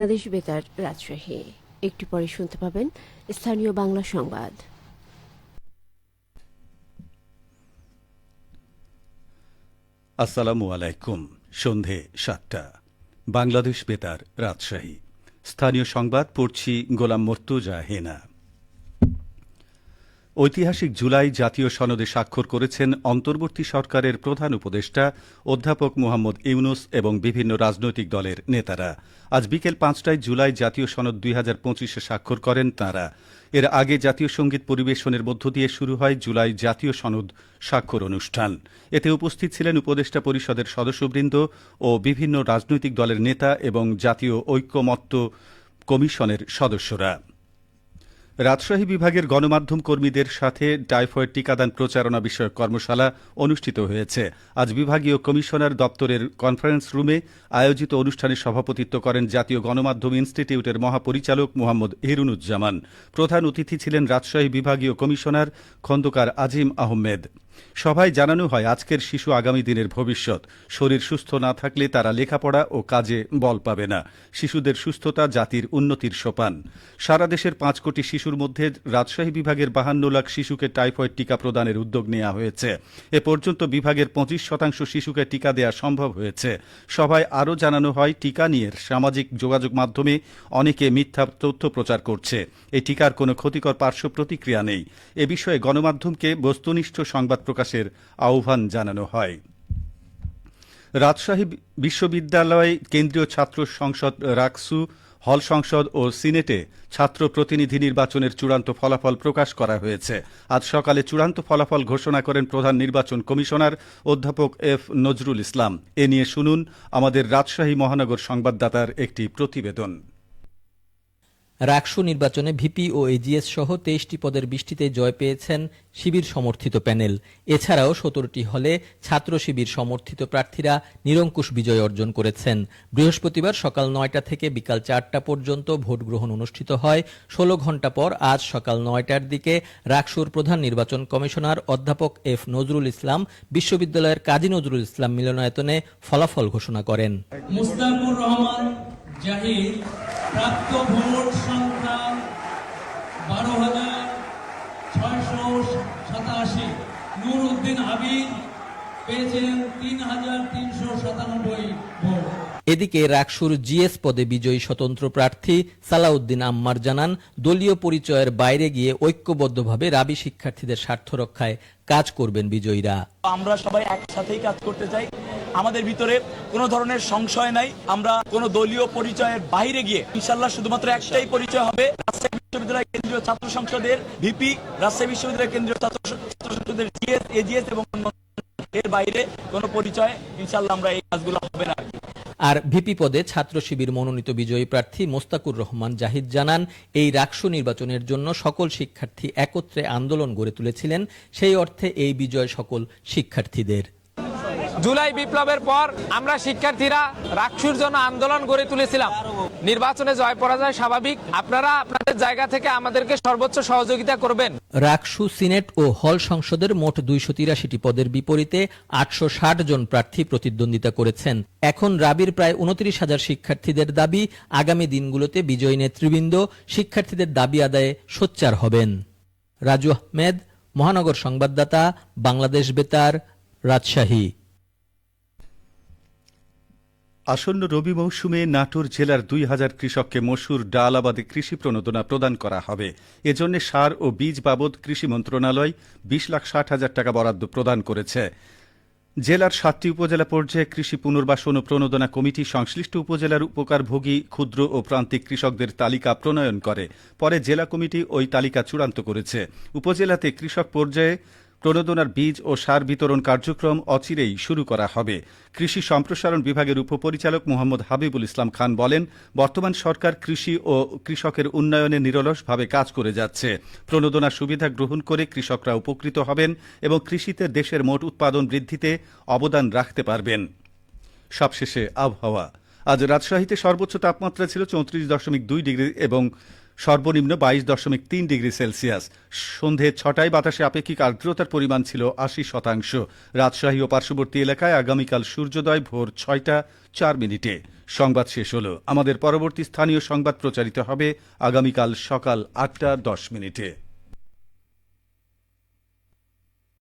বাংলাদেশ বেতার রাজশাহী। একটু পরে শুনতে পাবেন স্থানীয় বাংলা সংবাদ। আসসালামু আলাইকুম। সন্ধে ৭টা। বাংলাদেশ বেতার রাজশাহী। স্থানীয় সংবাদ পড়ছি গোলাম মর্তুজা হেনা। ঐতিহাসিক জুলাই জাতীয় সনদে স্বাক্ষর করেছেন অন্তর্বর্তী সরকারের প্রধান উপদেষ্টা অধ্যাপক মোহাম্মদ ইউনুস এবং বিভিন্ন রাজনৈতিক দলের নেতারা। আজ বিকেল ৫টায় জুলাই জাতীয় সনদ ২০২৫-এ স্বাক্ষর করেন তাঁরা। এর আগে জাতীয় সঙ্গীত পরিবেশনের মধ্য দিয়ে শুরু হয় জুলাই জাতীয় সনদ স্বাক্ষর অনুষ্ঠান। এতে উপস্থিত ছিলেন উপদেষ্টা পরিষদের সদস্যবৃন্দ ও বিভিন্ন রাজনৈতিক দলের নেতা এবং জাতীয় ঐকমত্য কমিশনের সদস্যরা। রাজশাহী বিভাগের গণমাধ্যম কর্মীদের সাথে টাইফয়েড টিকাদান প্রচারণা বিষয়ক কর্মশালা অনুষ্ঠিত হয়েছে। আজ বিভাগীয় কমিশনার দপ্তরের কনফারেন্স রুমে আয়োজিত অনুষ্ঠানে সভাপতিত্ব করেন জাতীয় গণমাধ্যম ইনস্টিটিউটের মহাপরিচালক মোহাম্মদ হিরুনুজ্জামান। প্রধান অতিথি ছিলেন রাজশাহী বিভাগীয় কমিশনার খন্দকার আজিম আহমেদ। সভায় জানানো হয়, আজকের শিশু আগামী দিনের ভবিষ্যৎ। শরীর সুস্থ না থাকলে তারা লেখাপড়া ও কাজে বল পাবে না। শিশুদের সুস্থতা জাতির উন্নতির সোপান। সারা দেশের ৫ কোটি শিশুর মধ্যে রাজশাহী বিভাগের ৫২ লাখ শিশুকে টাইফয়েড টিকা প্রদানের উদ্যোগ নেওয়া হয়েছে। এ পর্যন্ত বিভাগের ২৫% শিশুকে টিকা দেওয়া সম্ভব হয়েছে। সভায় আরও জানানো হয়, টিকা নিয়ে সামাজিক যোগাযোগ মাধ্যমে অনেকে মিথ্যা তথ্য প্রচার করছে। এই টিকার কোনো ক্ষতিকর পার্শ্ব প্রতিক্রিয়া নেই। এ বিষয়ে গণমাধ্যমকে বস্তুনিষ্ঠ সংবাদ প্রকাশের আহ্বান জানানো হয়। রাজশাহী বিশ্ববিদ্যালয় কেন্দ্রীয় ছাত্র সংসদ রাকসু, হল সংসদ ও সিনেটে ছাত্র প্রতিনিধি নির্বাচনের চূড়ান্ত ফলাফল প্রকাশ করা হয়েছে। আজ সকালে চূড়ান্ত ফলাফল ঘোষণা করেন প্রধান নির্বাচন কমিশনার অধ্যাপক এফ নজরুল ইসলাম। এ নিয়ে শুনুন আমাদের রাজশাহী মহানগর সংবাদদাতার একটি প্রতিবেদন। রাকসু নির্বাচনে ভিপি ও এজিএস সহ ২৩টি পদের ২০টিতে জয় পেয়েছেন শিবির সমর্থিত প্যানেল। এছাড়াও ১৭টি হলে ছাত্র শিবির সমর্থিত প্রার্থীরা নিরঙ্কুশ বিজয় অর্জন করেছেন। বৃহস্পতিবার সকাল ৯টা থেকে বিকাল ৪টা পর্যন্ত ভোট গ্রহণ অনুষ্ঠিত হয়। ১৬ ঘণ্টা পর আজ সকাল ৯টার দিকে রাকসুর প্রধান নির্বাচন কমিশনার অধ্যাপক এফ নজরুল ইসলাম বিশ্ববিদ্যালয়ের কাজী নজরুল ইসলাম মিলনায়তনে ফলাফল ঘোষণা করেন। মুস্তাকুর রহমান জাহিদ প্রাপ্ত ভোট সংখ্যা ১২,৬৮৭। নূর উদ্দিন আবিদ পেয়েছেন ৩,৩৯৭ ভোট। এদিকে রাকসুর জিএস পদে বিজয়ী স্বতন্ত্র প্রার্থী সালাউদ্দিন আম্মার জানান, দলীয় পরিচয়ের বাইরে গিয়ে ঐক্যবদ্ধভাবে রাবি শিক্ষার্থীদের স্বার্থ রক্ষায় কাজ করবেন বিজয়ীরা। আমরা সবাই একসাথেই কাজ করতে চাই। আমাদের ভিতরে কোনো ধরনের সংশয় নাই। আমরা কোনো দলীয় পরিচয়ের বাইরে গিয়ে ইনশাআল্লাহ শুধুমাত্র একটাই পরিচয় হবে, রাজশাহী বিশ্ববিদ্যালয় কেন্দ্রীয় ছাত্র সংসদের ভিপি, রাজশাহী বিশ্ববিদ্যালয় কেন্দ্রীয় ছাত্র সংসদের জিএস, এজিএস এবং এর বাইরে কোনো পরিচয় ইনশাআল্লাহ আমরা এই কাজগুলো হবে না। আর ভিপি পদে ছাত্র শিবির মনোনীত বিজয়ী প্রার্থী মোস্তাকুর রহমান জাহিদ জানান, এই রাকসু নির্বাচনের জন্য সকল শিক্ষার্থী একত্রে আন্দোলন গড়ে তুলেছিলেন। সেই অর্থে এই বিজয় সকল শিক্ষার্থীদের। জুলাই বিপ্লবের পর আমরা শিক্ষার্থীরা রাকসুর জন্য আন্দোলন গড়ে তুলেছিলাম। নির্বাচনে জয় পরাজয় স্বাভাবিক। আপনারা আপনাদের জায়গা থেকে আমাদেরকে সর্বোচ্চ সহযোগিতা করবেন। রাকসু, সিনেট ও হল সংসদের মোট ২৮৩টি পদের বিপরীতে ৮৬০ জন প্রার্থী প্রতিদ্বন্দ্বিতা করেছেন। এখন রাবির প্রায় ২৯,০০০ শিক্ষার্থীদের দাবি, আগামী দিনগুলোতে বিজয়ী নেতৃবৃন্দ শিক্ষার্থীদের দাবি আদায়ে সোচ্চার হবেন। রাজু আহমেদ, মহানগর সংবাদদাতা, বাংলাদেশ বেতার, রাজশাহী। আসন্ন রবি মৌসুমে নাটোর জেলার ২,০০০ কৃষককে মসুর, ডাল আবাদে কৃষি প্রণোদনা প্রদান করা হবে। এজন্য সার ও বীজ বাবদ কৃষি মন্ত্রণালয় ২০,৬০,০০০ টাকা বরাদ্দ প্রদান করেছে। জেলার ৭টি উপজেলা পর্যায়ে কৃষি পুনর্বাসন ও প্রণোদনা কমিটি সংশ্লিষ্ট উপজেলার উপকারভোগী ক্ষুদ্র ও প্রান্তিক কৃষকদের তালিকা প্রণয়ন করে। পরে জেলা কমিটি ওই তালিকা চূড়ান্ত করেছে। উপজেলাতে কৃষক পর্যায়ে প্রণোদনার বীজ ও সার বিতরণ কার্যক্রম অচিরেই শুরু করা হবে। কৃষি সম্প্রসারণ বিভাগের উপপরিচালক মোহাম্মদ হাবিবুল ইসলাম খান বলেন, বর্তমান সরকার কৃষি ও কৃষকের উন্নয়নে নিরলসভাবে কাজ করে যাচ্ছে। প্রণোদনা সুবিধা গ্রহণ করে কৃষকরা উপকৃত হবেন এবং কৃষিতে দেশের মোট উৎপাদন বৃদ্ধিতে অবদান রাখতে পারবেন। সবশেষে আবহাওয়া। আজ রাজশাহীতে সর্বোচ্চ তাপমাত্রা ছিল ৩৪.২ ডিগ্রি এবং সর্বনিম্ন 22.3 ডিগ্রি সেলসিয়াস। সন্ধে 6টায় বাতাসে আপেক্ষিক আর্দ্রতার পরিমাণ ছিল 80%। রাজশাহী ও পার্শ্ববর্তী এলাকায় আগামীকাল সূর্যোদয় ভোর 6টা 4 মিনিটে। সংবাদ শেষ হলো। আমাদের পরবর্তী স্থানীয় সংবাদ প্রচারিত হবে আগামীকাল সকাল 8টা 10 মিনিটে।